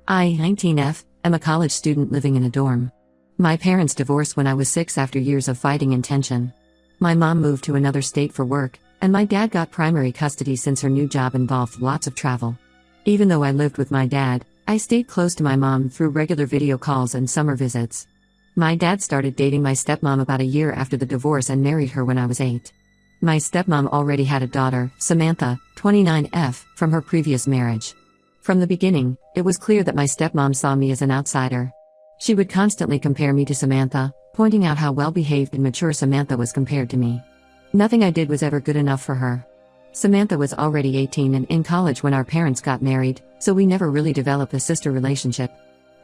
I, 19F, am a college student living in a dorm. My parents divorced when I was 6 after years of fighting in tension. My mom moved to another state for work, and my dad got primary custody since her new job involved lots of travel. Even though I lived with my dad, I stayed close to my mom through regular video calls and summer visits. My dad started dating my stepmom about a year after the divorce and married her when I was 8. My stepmom already had a daughter, Samantha, 29F, from her previous marriage. From the beginning, it was clear that my stepmom saw me as an outsider. She would constantly compare me to Samantha, pointing out how well-behaved and mature Samantha was compared to me. Nothing I did was ever good enough for her. Samantha was already 18 and in college when our parents got married, so we never really developed a sister relationship.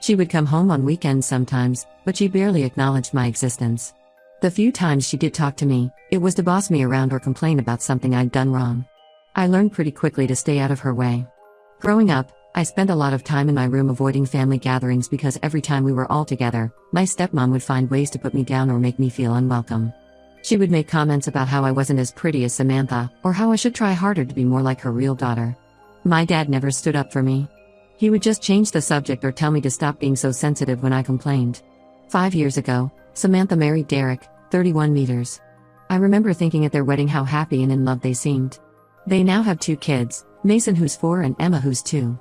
She would come home on weekends sometimes, but she barely acknowledged my existence. The few times she did talk to me, it was to boss me around or complain about something I'd done wrong. I learned pretty quickly to stay out of her way. Growing up, I spent a lot of time in my room avoiding family gatherings because every time we were all together, my stepmom would find ways to put me down or make me feel unwelcome. She would make comments about how I wasn't as pretty as Samantha, or how I should try harder to be more like her real daughter. My dad never stood up for me. He would just change the subject or tell me to stop being so sensitive when I complained. 5 years ago, Samantha married Derek, 31 meters. I remember thinking at their wedding how happy and in love they seemed. They now have 2 kids, Mason who's 4 and Emma who's 2.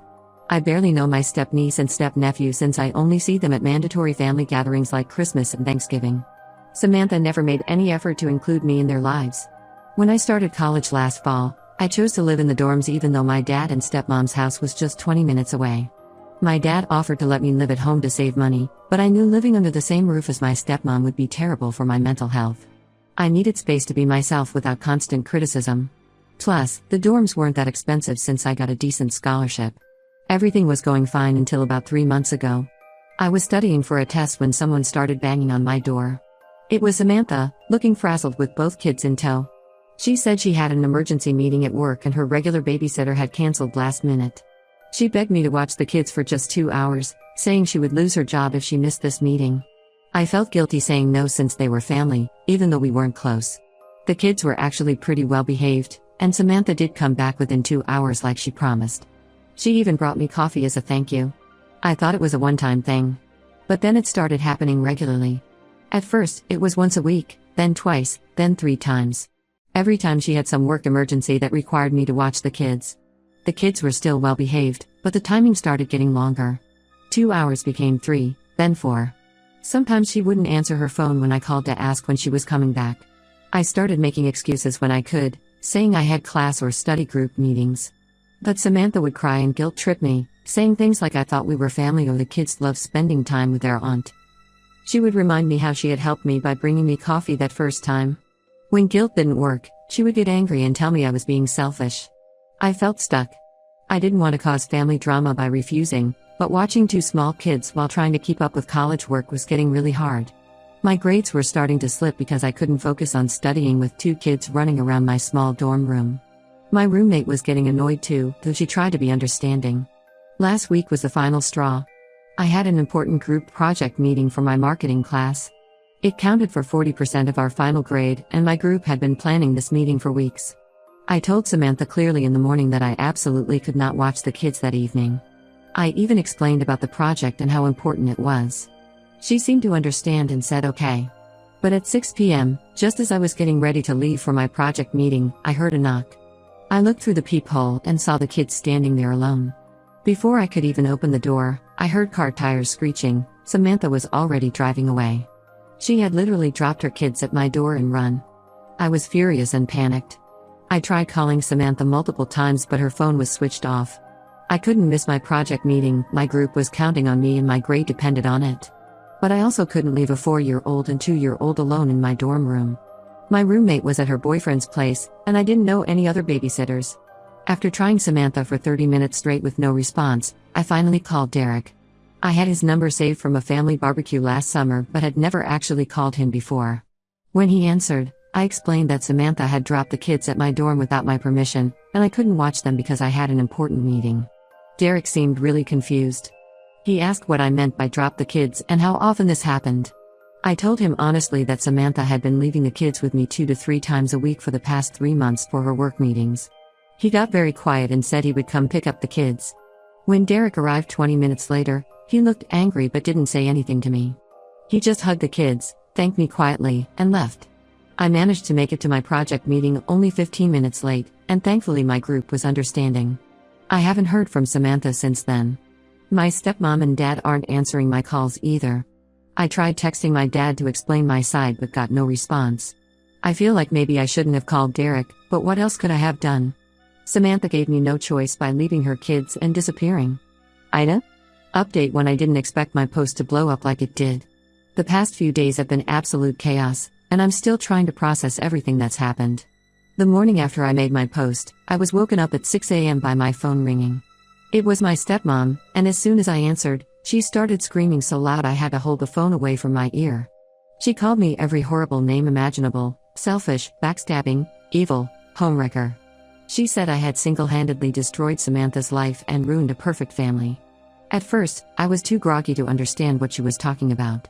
I barely know my step-niece and step-nephew since I only see them at mandatory family gatherings like Christmas and Thanksgiving. Samantha never made any effort to include me in their lives. When I started college last fall, I chose to live in the dorms even though my dad and stepmom's house was just 20 minutes away. My dad offered to let me live at home to save money, but I knew living under the same roof as my stepmom would be terrible for my mental health. I needed space to be myself without constant criticism. Plus, the dorms weren't that expensive since I got a decent scholarship. Everything was going fine until about 3 months ago. I was studying for a test when someone started banging on my door. It was Samantha, looking frazzled with both kids in tow. She said she had an emergency meeting at work and her regular babysitter had canceled last minute. She begged me to watch the kids for just 2 hours, saying she would lose her job if she missed this meeting. I felt guilty saying no since they were family, even though we weren't close. The kids were actually pretty well behaved, and Samantha did come back within 2 hours like she promised. She even brought me coffee as a thank you. I thought it was a one-time thing. But then it started happening regularly. At first, it was once a week, then twice, then 3 times. Every time she had some work emergency that required me to watch the kids. The kids were still well behaved, but the timing started getting longer. 2 hours became 3, then 4. Sometimes she wouldn't answer her phone when I called to ask when she was coming back. I started making excuses when I could, saying I had class or study group meetings. But Samantha would cry and guilt trip me, saying things like I thought we were family or the kids loved spending time with their aunt. She would remind me how she had helped me by bringing me coffee that first time. When guilt didn't work, she would get angry and tell me I was being selfish. I felt stuck. I didn't want to cause family drama by refusing, but watching 2 small kids while trying to keep up with college work was getting really hard. My grades were starting to slip because I couldn't focus on studying with 2 kids running around my small dorm room. My roommate was getting annoyed too, though she tried to be understanding. Last week was the final straw. I had an important group project meeting for my marketing class. It counted for 40% of our final grade, and my group had been planning this meeting for weeks. I told Samantha clearly in the morning that I absolutely could not watch the kids that evening. I even explained about the project and how important it was. She seemed to understand and said okay. But at 6 p.m., just as I was getting ready to leave for my project meeting, I heard a knock. I looked through the peephole and saw the kids standing there alone. Before I could even open the door, I heard car tires screeching. Samantha was already driving away. She had literally dropped her kids at my door and run. I was furious and panicked. I tried calling Samantha multiple times but her phone was switched off. I couldn't miss my project meeting, my group was counting on me and my grade depended on it. But I also couldn't leave a 4-year-old and 2-year-old alone in my dorm room. My roommate was at her boyfriend's place, and I didn't know any other babysitters. After trying Samantha for 30 minutes straight with no response, I finally called Derek. I had his number saved from a family barbecue last summer but had never actually called him before. When he answered, I explained that Samantha had dropped the kids at my dorm without my permission, and I couldn't watch them because I had an important meeting. Derek seemed really confused. He asked what I meant by drop the kids and how often this happened. I told him honestly that Samantha had been leaving the kids with me 2 to 3 times a week for the past 3 months for her work meetings. He got very quiet and said he would come pick up the kids. When Derek arrived 20 minutes later, he looked angry but didn't say anything to me. He just hugged the kids, thanked me quietly, and left. I managed to make it to my project meeting only 15 minutes late, and thankfully my group was understanding. I haven't heard from Samantha since then. My stepmom and dad aren't answering my calls either. I tried texting my dad to explain my side but got no response. I feel like maybe I shouldn't have called Derek, but what else could I have done? Samantha gave me no choice by leaving her kids and disappearing. Ida? Update: when I didn't expect my post to blow up like it did. The past few days have been absolute chaos, and I'm still trying to process everything that's happened. The morning after I made my post, I was woken up at 6 a.m. by my phone ringing. It was my stepmom, and as soon as I answered, she started screaming so loud I had to hold the phone away from my ear. She called me every horrible name imaginable: selfish, backstabbing, evil, homewrecker. She said I had single-handedly destroyed Samantha's life and ruined a perfect family. At first, I was too groggy to understand what she was talking about.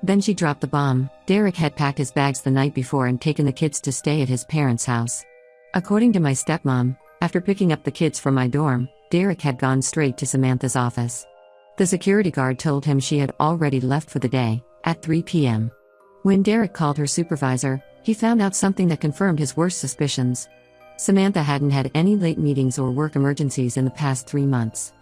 Then she dropped the bomb. Derek had packed his bags the night before and taken the kids to stay at his parents' house. According to my stepmom, after picking up the kids from my dorm, Derek had gone straight to Samantha's office. The security guard told him she had already left for the day, at 3 p.m. When Derek called her supervisor, he found out something that confirmed his worst suspicions. Samantha hadn't had any late meetings or work emergencies in the past 3 months.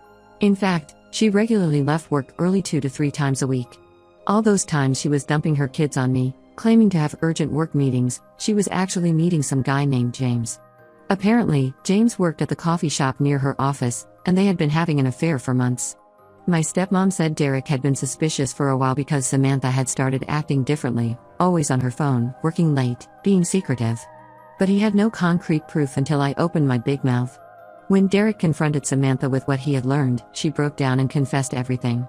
In fact, she regularly left work early 2 to 3 times a week. All those times she was dumping her kids on me, claiming to have urgent work meetings. She was actually meeting some guy named James. Apparently, James worked at the coffee shop near her office, and they had been having an affair for months. My stepmom said Derek had been suspicious for a while because Samantha had started acting differently, always on her phone, working late, being secretive. But he had no concrete proof until I opened my big mouth. When Derek confronted Samantha with what he had learned, she broke down and confessed everything.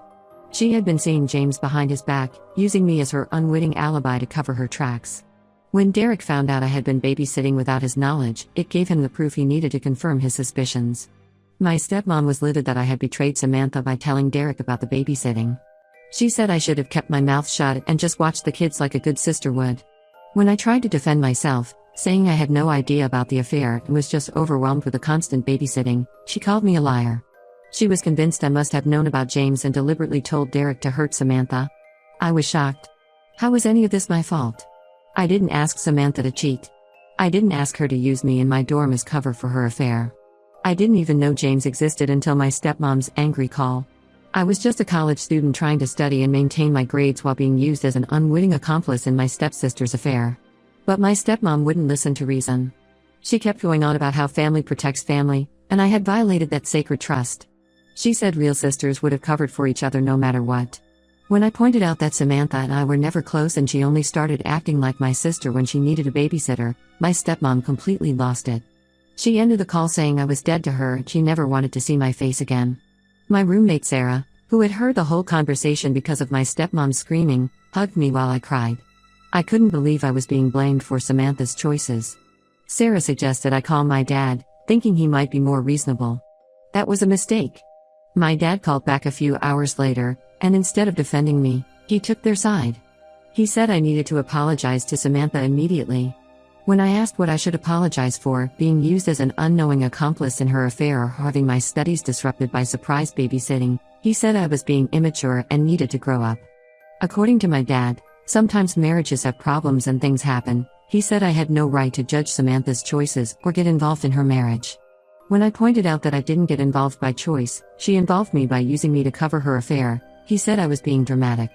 She had been seeing James behind his back, using me as her unwitting alibi to cover her tracks. When Derek found out I had been babysitting without his knowledge, it gave him the proof he needed to confirm his suspicions. My stepmom was livid that I had betrayed Samantha by telling Derek about the babysitting. She said I should have kept my mouth shut and just watched the kids like a good sister would. When I tried to defend myself, saying I had no idea about the affair and was just overwhelmed with the constant babysitting, she called me a liar. She was convinced I must have known about James and deliberately told Derek to hurt Samantha. I was shocked. How was any of this my fault? I didn't ask Samantha to cheat. I didn't ask her to use me in my dorm as cover for her affair. I didn't even know James existed until my stepmom's angry call. I was just a college student trying to study and maintain my grades while being used as an unwitting accomplice in my stepsister's affair. But my stepmom wouldn't listen to reason. She kept going on about how family protects family, and I had violated that sacred trust. She said real sisters would have covered for each other no matter what. When I pointed out that Samantha and I were never close and she only started acting like my sister when she needed a babysitter, my stepmom completely lost it. She ended the call saying I was dead to her and she never wanted to see my face again. My roommate Sarah, who had heard the whole conversation because of my stepmom's screaming, hugged me while I cried. I couldn't believe I was being blamed for Samantha's choices. Sarah suggested I call my dad, thinking he might be more reasonable. That was a mistake. My dad called back a few hours later, and instead of defending me, he took their side. He said I needed to apologize to Samantha immediately. When I asked what I should apologize for, being used as an unknowing accomplice in her affair or having my studies disrupted by surprise babysitting, he said I was being immature and needed to grow up. According to my dad, sometimes marriages have problems and things happen. He said I had no right to judge Samantha's choices or get involved in her marriage. When I pointed out that I didn't get involved by choice, she involved me by using me to cover her affair, he said I was being dramatic.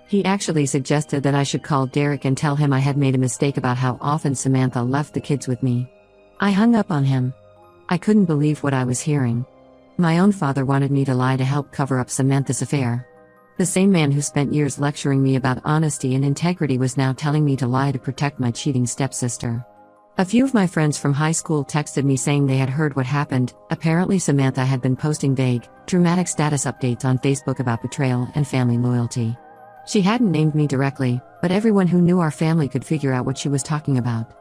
He actually suggested that I should call Derek and tell him I had made a mistake about how often Samantha left the kids with me. I hung up on him. I couldn't believe what I was hearing. My own father wanted me to lie to help cover up Samantha's affair. The same man who spent years lecturing me about honesty and integrity was now telling me to lie to protect my cheating stepsister. A few of my friends from high school texted me saying they had heard what happened. Apparently Samantha had been posting vague, dramatic status updates on Facebook about betrayal and family loyalty. She hadn't named me directly, but everyone who knew our family could figure out what she was talking about.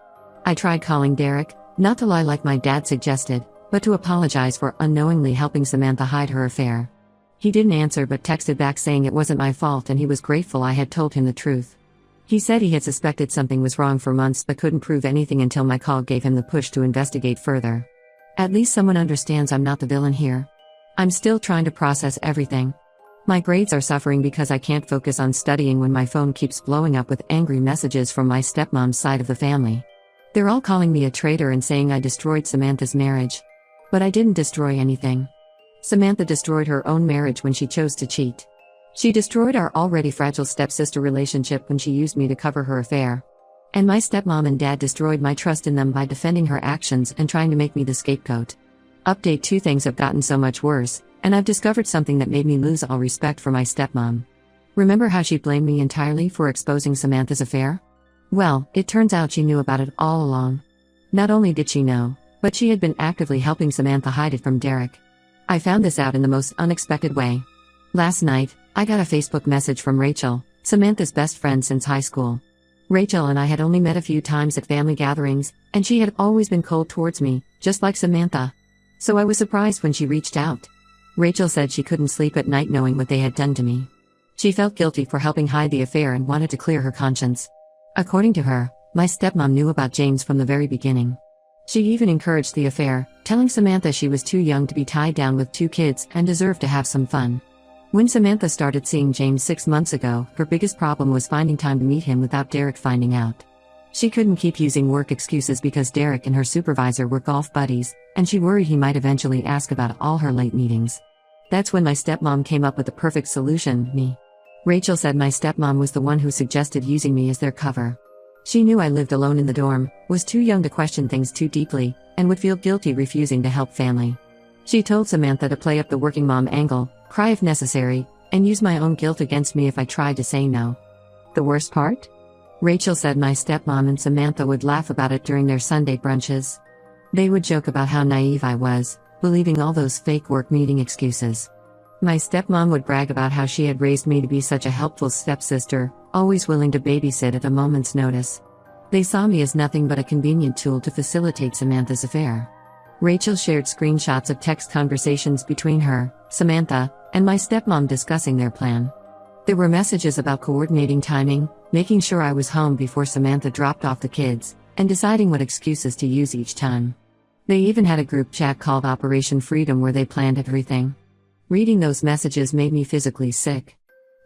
I tried calling Derek, not to lie like my dad suggested, but to apologize for unknowingly helping Samantha hide her affair. He didn't answer but texted back saying it wasn't my fault and he was grateful I had told him the truth. He said he had suspected something was wrong for months but couldn't prove anything until my call gave him the push to investigate further. At least someone understands I'm not the villain here. I'm still trying to process everything. My grades are suffering because I can't focus on studying when my phone keeps blowing up with angry messages from my stepmom's side of the family. They're all calling me a traitor and saying I destroyed Samantha's marriage. But I didn't destroy anything. Samantha destroyed her own marriage when she chose to cheat. She destroyed our already fragile stepsister relationship when she used me to cover her affair. And my stepmom and dad destroyed my trust in them by defending her actions and trying to make me the scapegoat. Update: 2 things have gotten so much worse, and I've discovered something that made me lose all respect for my stepmom. Remember how she blamed me entirely for exposing Samantha's affair? Well, it turns out she knew about it all along. Not only did she know, but she had been actively helping Samantha hide it from Derek. I found this out in the most unexpected way. Last night, I got a Facebook message from Rachel, Samantha's best friend since high school. Rachel and I had only met a few times at family gatherings, and she had always been cold towards me, just like Samantha. So I was surprised when she reached out. Rachel said she couldn't sleep at night knowing what they had done to me. She felt guilty for helping hide the affair and wanted to clear her conscience. According to her, my stepmom knew about James from the very beginning. She even encouraged the affair, telling Samantha she was too young to be tied down with 2 kids and deserved to have some fun. When Samantha started seeing James 6 months ago, her biggest problem was finding time to meet him without Derek finding out. She couldn't keep using work excuses because Derek and her supervisor were golf buddies, and she worried he might eventually ask about all her late meetings. That's when my stepmom came up with the perfect solution: me. Rachel said my stepmom was the one who suggested using me as their cover. She knew I lived alone in the dorm, was too young to question things too deeply, and would feel guilty refusing to help family. She told Samantha to play up the working mom angle, cry if necessary, and use my own guilt against me if I tried to say no. The worst part? Rachel said my stepmom and Samantha would laugh about it during their Sunday brunches. They would joke about how naive I was, believing all those fake work meeting excuses. My stepmom would brag about how she had raised me to be such a helpful stepsister, always willing to babysit at a moment's notice. They saw me as nothing but a convenient tool to facilitate Samantha's affair. Rachel shared screenshots of text conversations between her, Samantha, and my stepmom discussing their plan. There were messages about coordinating timing, making sure I was home before Samantha dropped off the kids, and deciding what excuses to use each time. They even had a group chat called Operation Freedom where they planned everything. Reading those messages made me physically sick.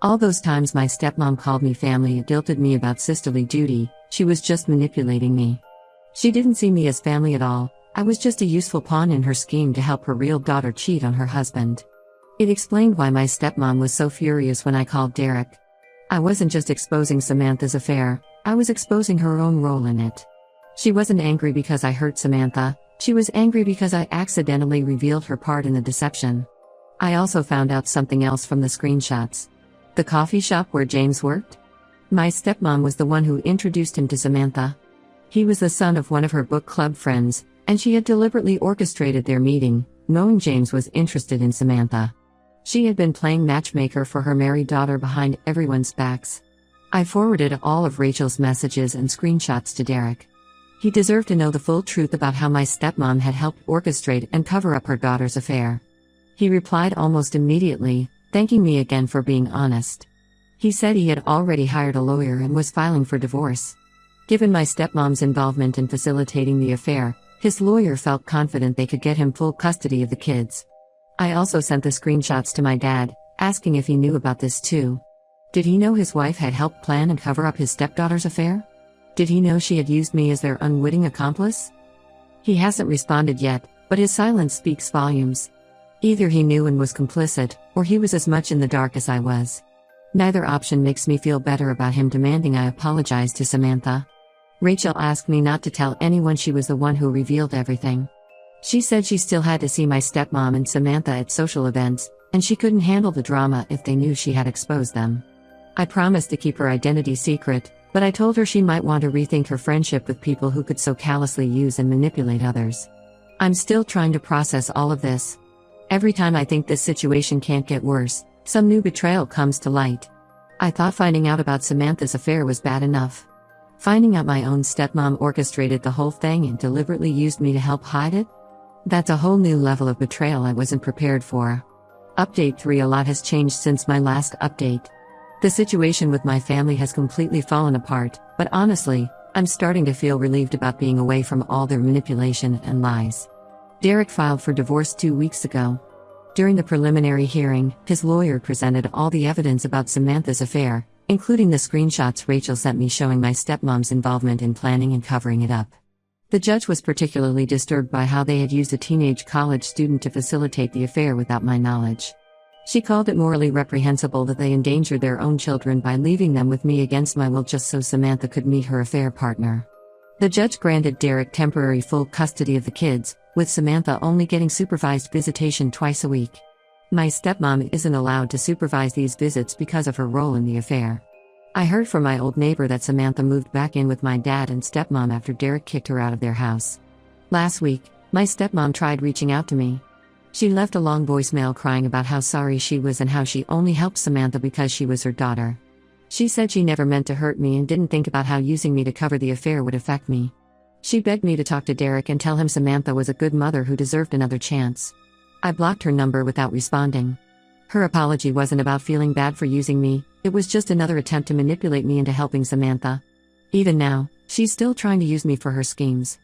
All those times my stepmom called me family and guilted me about sisterly duty, she was just manipulating me. She didn't see me as family at all. I was just a useful pawn in her scheme to help her real daughter cheat on her husband. It explained why my stepmom was so furious when I called Derek. I wasn't just exposing Samantha's affair, I was exposing her own role in it. She wasn't angry because I hurt Samantha, she was angry because I accidentally revealed her part in the deception. I also found out something else from the screenshots. The coffee shop where James worked? My stepmom was the one who introduced him to Samantha. He was the son of one of her book club friends, and she had deliberately orchestrated their meeting, knowing James was interested in Samantha. She had been playing matchmaker for her married daughter behind everyone's backs. I forwarded all of Rachel's messages and screenshots to Derek. He deserved to know the full truth about how my stepmom had helped orchestrate and cover up her daughter's affair. He replied almost immediately, thanking me again for being honest. He said he had already hired a lawyer and was filing for divorce. Given my stepmom's involvement in facilitating the affair, his lawyer felt confident they could get him full custody of the kids. I also sent the screenshots to my dad, asking if he knew about this too. Did he know his wife had helped plan and cover up his stepdaughter's affair? Did he know she had used me as their unwitting accomplice? He hasn't responded yet, but his silence speaks volumes. Either he knew and was complicit, or he was as much in the dark as I was. Neither option makes me feel better about him demanding I apologize to Samantha. Rachel asked me not to tell anyone she was the one who revealed everything. She said she still had to see my stepmom and Samantha at social events, and she couldn't handle the drama if they knew she had exposed them. I promised to keep her identity secret, but I told her she might want to rethink her friendship with people who could so callously use and manipulate others. I'm still trying to process all of this. Every time I think this situation can't get worse, some new betrayal comes to light. I thought finding out about Samantha's affair was bad enough. Finding out my own stepmom orchestrated the whole thing and deliberately used me to help hide it? That's a whole new level of betrayal I wasn't prepared for. Update 3: A lot has changed since my last update. The situation with my family has completely fallen apart, but honestly, I'm starting to feel relieved about being away from all their manipulation and lies. Derek filed for divorce 2 weeks ago. During the preliminary hearing, his lawyer presented all the evidence about Samantha's affair, including the screenshots Rachel sent me showing my stepmom's involvement in planning and covering it up. The judge was particularly disturbed by how they had used a teenage college student to facilitate the affair without my knowledge. She called it morally reprehensible that they endangered their own children by leaving them with me against my will just so Samantha could meet her affair partner. The judge granted Derek temporary full custody of the kids, with Samantha only getting supervised visitation twice a week. My stepmom isn't allowed to supervise these visits because of her role in the affair. I heard from my old neighbor that Samantha moved back in with my dad and stepmom after Derek kicked her out of their house. Last week, my stepmom tried reaching out to me. She left a long voicemail crying about how sorry she was and how she only helped Samantha because she was her daughter. She said she never meant to hurt me and didn't think about how using me to cover the affair would affect me. She begged me to talk to Derek and tell him Samantha was a good mother who deserved another chance. I blocked her number without responding. Her apology wasn't about feeling bad for using me, it was just another attempt to manipulate me into helping Samantha. Even now, she's still trying to use me for her schemes.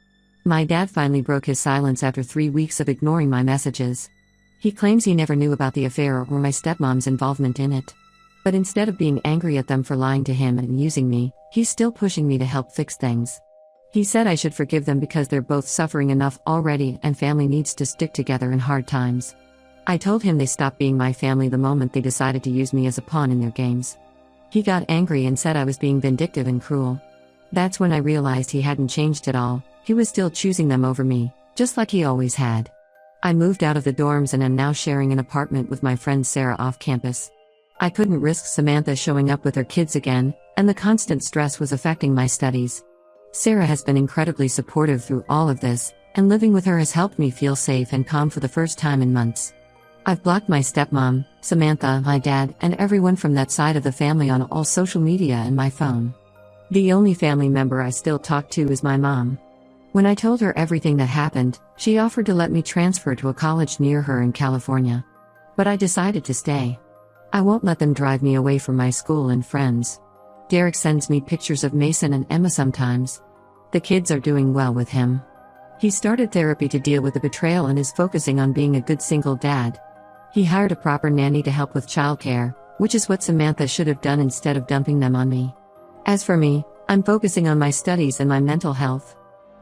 My dad finally broke his silence after 3 weeks of ignoring my messages. He claims he never knew about the affair or my stepmom's involvement in it. But instead of being angry at them for lying to him and using me, he's still pushing me to help fix things. He said I should forgive them because they're both suffering enough already and family needs to stick together in hard times. I told him they stopped being my family the moment they decided to use me as a pawn in their games. He got angry and said I was being vindictive and cruel. That's when I realized he hadn't changed at all. He was still choosing them over me, just like he always had. I moved out of the dorms and am now sharing an apartment with my friend Sarah off campus. I couldn't risk Samantha showing up with her kids again, and the constant stress was affecting my studies. Sarah has been incredibly supportive through all of this, and living with her has helped me feel safe and calm for the first time in months. I've blocked my stepmom, Samantha, my dad, and everyone from that side of the family on all social media and my phone. The only family member I still talk to is my mom. When I told her everything that happened, she offered to let me transfer to a college near her in California. But I decided to stay. I won't let them drive me away from my school and friends. Derek sends me pictures of Mason and Emma sometimes. The kids are doing well with him. He started therapy to deal with the betrayal and is focusing on being a good single dad. He hired a proper nanny to help with childcare, which is what Samantha should have done instead of dumping them on me. As for me, I'm focusing on my studies and my mental health.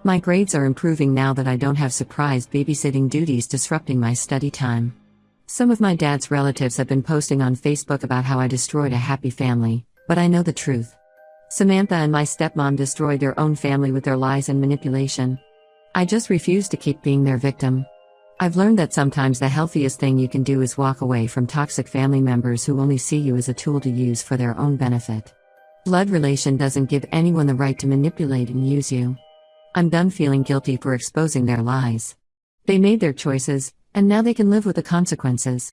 My grades are improving now that I don't have surprise babysitting duties disrupting my study time. Some of my dad's relatives have been posting on Facebook about how I destroyed a happy family, but I know the truth. Samantha and my stepmom destroyed their own family with their lies and manipulation. I just refuse to keep being their victim. I've learned that sometimes the healthiest thing you can do is walk away from toxic family members who only see you as a tool to use for their own benefit. Blood relation doesn't give anyone the right to manipulate and use you. I'm done feeling guilty for exposing their lies. They made their choices, and now they can live with the consequences.